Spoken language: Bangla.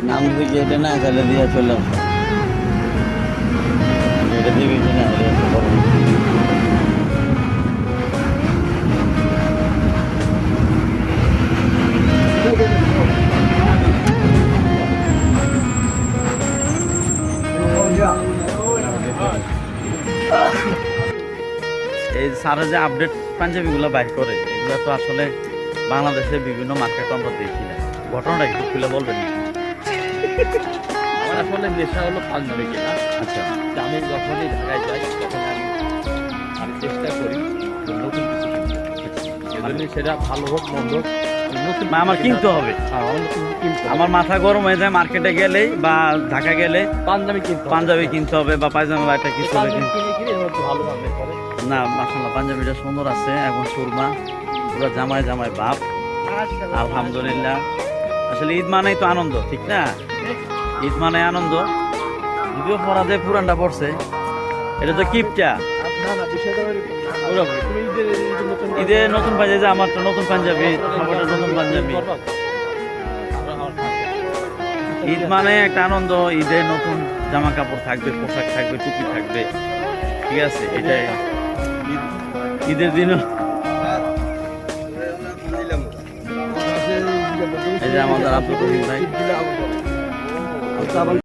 নাম দিকে এটা না তাহলে দিয়ে চলে এটা দিবি না এই স্যারের যে আপডেট পাঞ্জাবিগুলো বাইর করে এগুলো তো আসলে বাংলাদেশের বিভিন্ন মার্কেটে আমরা দেখি না। ঘটনাটা একটু খুলে বলবেন? আমার আসলে নেশা হলো পাঞ্জাবি কেনা। আচ্ছা, আমি যখনই ঢাকায় যাই তখন আমি চেষ্টা করি নতুন কিছু কিনতে। সেটা ভালো হোক মন্দ হোক নতুন আমার কিনতে হবে। আমার মাথা গরম হয়ে যায় মার্কেটে গেলেই বা ঢাকা গেলে পাঞ্জাবি কিনতে হবে বা পায়জামা বা একটা কিছু হবে। না মাশাআল্লাহ পাঞ্জাবিটা সুন্দর আছে এবং সুরমা পুরো জামায় জামায় বাপ। আলহামদুলিল্লাহ। আসলে ঈদ মানেই তো আনন্দ, ঠিক না? ঈদ মানে আনন্দ। যদিও পরা যে পুরানটা পড়ছে এটা তো কিপটা। ঈদে নতুন পাঞ্জাবি, আমার তো নতুন পাঞ্জাবি, সবার নতুন পাঞ্জাবি। ঈদ মানে একটা আনন্দ। ঈদে নতুন জামা কাপড় থাকবে, পোশাক থাকবে, টুপি থাকবে, ঠিক আছে? এটাই ঈদের দিনও। এই যে আমাদের আব্দুল করিম ভাই।